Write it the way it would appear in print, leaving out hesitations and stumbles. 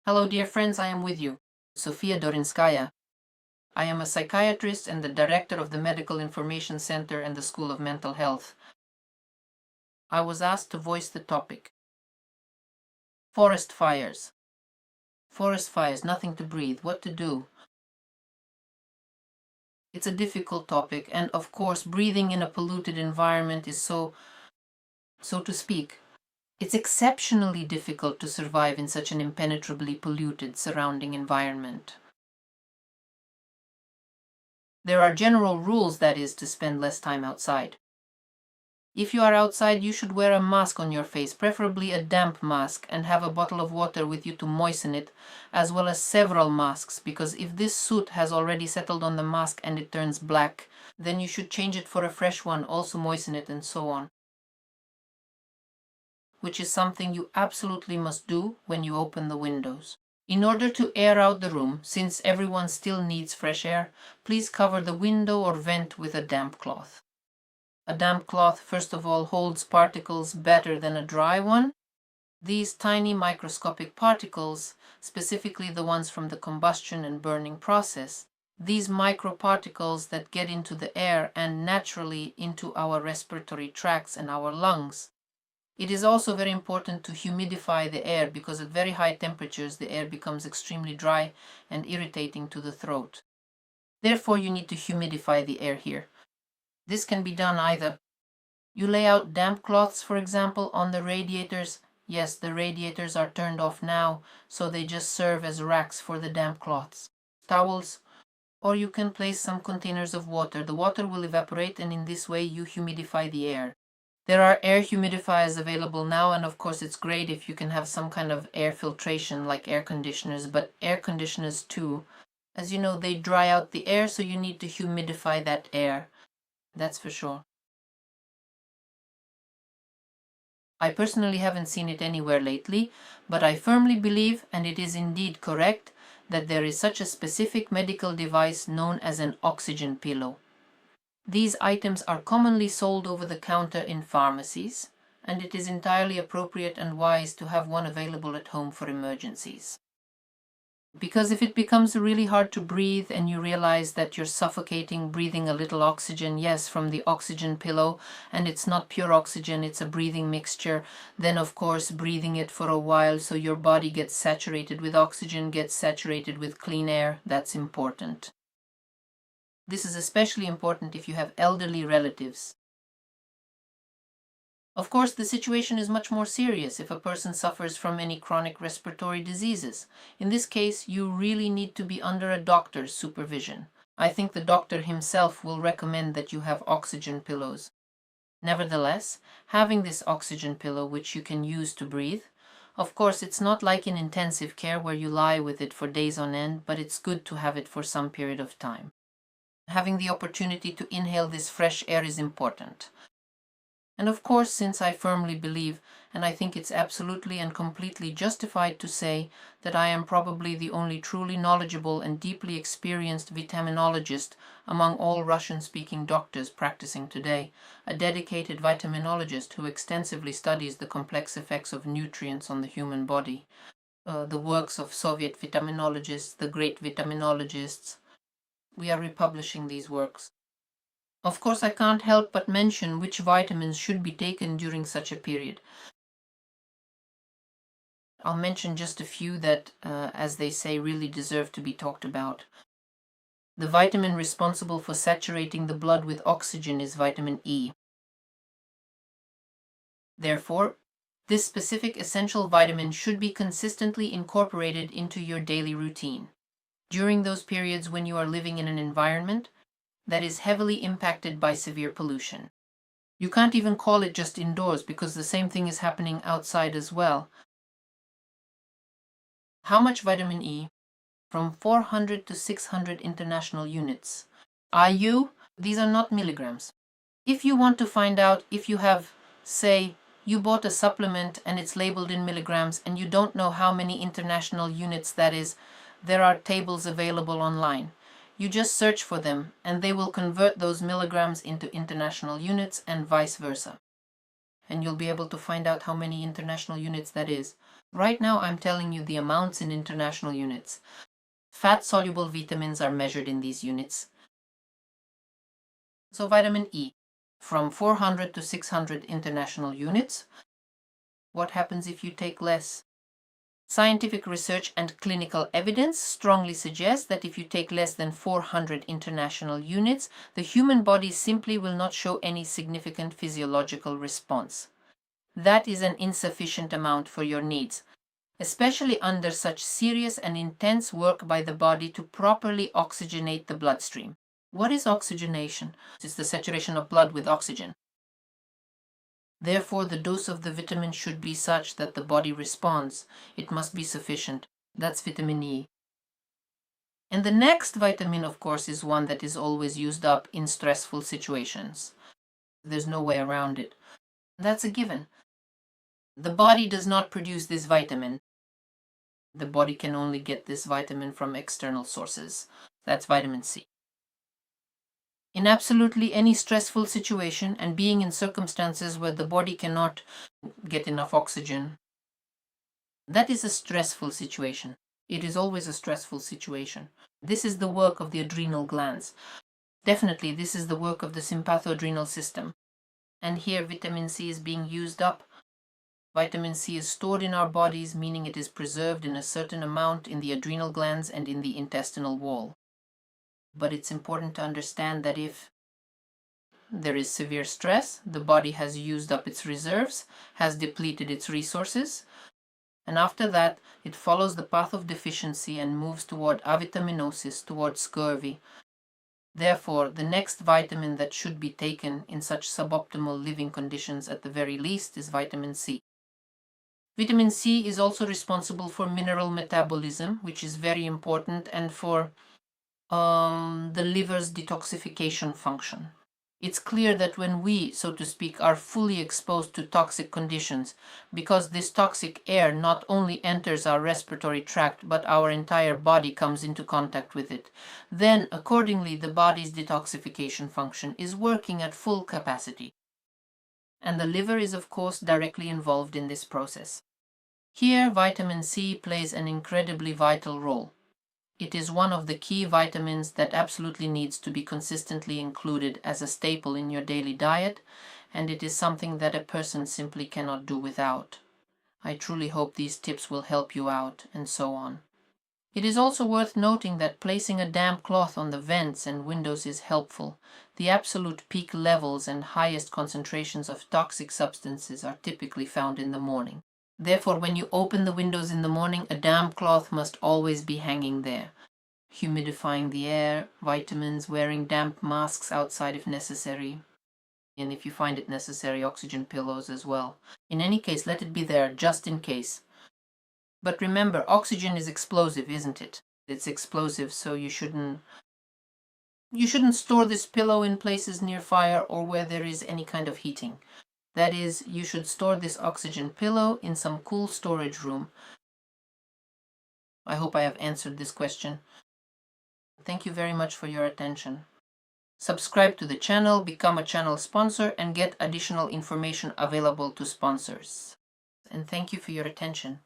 Hello, dear friends, I am with you, Sofya Dorinskaya. I am a psychiatrist and the director of the Medical Information Center and the School of Mental Health. I was asked to voice the topic. Forest fires. Forest fires, nothing to breathe, what to do? It's a difficult topic, and of course, breathing in a polluted environment is so to speak, it's exceptionally difficult to survive in such an impenetrably polluted surrounding environment. There are general rules, that is, to spend less time outside. If you are outside, you should wear a mask on your face, preferably a damp mask, and have a bottle of water with you to moisten it, as well as several masks, because if this soot has already settled on the mask and it turns black, then you should change it for a fresh one, also moisten it, and so on. Which is something you absolutely must do when you open the windows. In order to air out the room, since everyone still needs fresh air, please cover the window or vent with a damp cloth. A damp cloth, first of all, holds particles better than a dry one. These tiny microscopic particles, specifically the ones from the combustion and burning process, these microparticles that get into the air and naturally into our respiratory tracts and our lungs. It is also very important to humidify the air because at very high temperatures the air becomes extremely dry and irritating to the throat. Therefore, you need to humidify the air here. This can be done either you lay out damp cloths, for example, on the radiators. Yes, the radiators are turned off now, so they just serve as racks for the damp cloths. Towels, or you can place some containers of water. The water will evaporate, and in this way you humidify the air. There are air humidifiers available now, and of course it's great if you can have some kind of air filtration like air conditioners, but air conditioners too, as you know, they dry out the air, so you need to humidify that air. That's for sure. I personally haven't seen it anywhere lately, but I firmly believe, and it is indeed correct, that there is such a specific medical device known as an oxygen pillow. These items are commonly sold over the counter in pharmacies, and it is entirely appropriate and wise to have one available at home for emergencies. Because if it becomes really hard to breathe and you realize that you're suffocating, breathing a little oxygen, yes, from the oxygen pillow, and it's not pure oxygen, it's a breathing mixture, then of course breathing it for a while so your body gets saturated with oxygen, gets saturated with clean air, that's important. This is especially important if you have elderly relatives. Of course, the situation is much more serious if a person suffers from any chronic respiratory diseases. In this case, you really need to be under a doctor's supervision. I think the doctor himself will recommend that you have oxygen pillows. Nevertheless, having this oxygen pillow which you can use to breathe, of course, it's not like in intensive care where you lie with it for days on end, but it's good to have it for some period of time. Having the opportunity to inhale this fresh air is important. And of course, since I firmly believe, and I think it's absolutely and completely justified to say, that I am probably the only truly knowledgeable and deeply experienced vitaminologist among all Russian-speaking doctors practicing today, a dedicated vitaminologist who extensively studies the complex effects of nutrients on the human body, the works of Soviet vitaminologists, the great vitaminologists. We are republishing these works. Of course, I can't help but mention which vitamins should be taken during such a period. I'll mention just a few that, as they say, really deserve to be talked about. The vitamin responsible for saturating the blood with oxygen is vitamin E. Therefore, this specific essential vitamin should be consistently incorporated into your daily routine. During those periods when you are living in an environment that is heavily impacted by severe pollution. You can't even call it just indoors because the same thing is happening outside as well. How much vitamin E? From 400 to 600 international units. IU? These are not milligrams. If you want to find out if you have, say, you bought a supplement and it's labeled in milligrams and you don't know how many international units that is, there are tables available online. You just search for them and they will convert those milligrams into international units and vice versa. And you'll be able to find out how many international units that is. Right now I'm telling you the amounts in international units. Fat-soluble vitamins are measured in these units. So vitamin E, from 400 to 600 international units. What happens if you take less? Scientific research and clinical evidence strongly suggest that if you take less than 400 international units, the human body simply will not show any significant physiological response. That is an insufficient amount for your needs, especially under such serious and intense work by the body to properly oxygenate the bloodstream. What is oxygenation? It's the saturation of blood with oxygen. Therefore, the dose of the vitamin should be such that the body responds. It must be sufficient. That's vitamin E. And the next vitamin, of course, is one that is always used up in stressful situations. There's no way around it. That's a given. The body does not produce this vitamin. The body can only get this vitamin from external sources. That's vitamin C. In absolutely any stressful situation and being in circumstances where the body cannot get enough oxygen, that is a stressful situation. It is always a stressful situation. This is the work of the adrenal glands. Definitely, this is the work of the sympathoadrenal system. And here vitamin C is being used up. Vitamin C is stored in our bodies, meaning it is preserved in a certain amount in the adrenal glands and in the intestinal wall. But it's important to understand that if there is severe stress, the body has used up its reserves, has depleted its resources, and after that it follows the path of deficiency and moves toward avitaminosis, towards scurvy. Therefore, the next vitamin that should be taken in such suboptimal living conditions at the very least is vitamin C. Vitamin C is also responsible for mineral metabolism, which is very important, and for the liver's detoxification function. It's clear that when we, so to speak, are fully exposed to toxic conditions, because this toxic air not only enters our respiratory tract, but our entire body comes into contact with it, then accordingly the body's detoxification function is working at full capacity. And the liver is of course directly involved in this process. Here vitamin C plays an incredibly vital role. It is one of the key vitamins that absolutely needs to be consistently included as a staple in your daily diet, and it is something that a person simply cannot do without. I truly hope these tips will help you out, and so on. It is also worth noting that placing a damp cloth on the vents and windows is helpful. The absolute peak levels and highest concentrations of toxic substances are typically found in the morning. Therefore, when you open the windows in the morning, a damp cloth must always be hanging there. Humidifying the air, vitamins, wearing damp masks outside if necessary, and if you find it necessary, oxygen pillows as well. In any case, let it be there just in case. But remember, oxygen is explosive, isn't it? It's explosive, so you shouldn't store this pillow in places near fire or where there is any kind of heating. That is, you should store this oxygen pillow in some cool storage room. I hope I have answered this question. Thank you very much for your attention. Subscribe to the channel, become a channel sponsor, and get additional information available to sponsors. And thank you for your attention.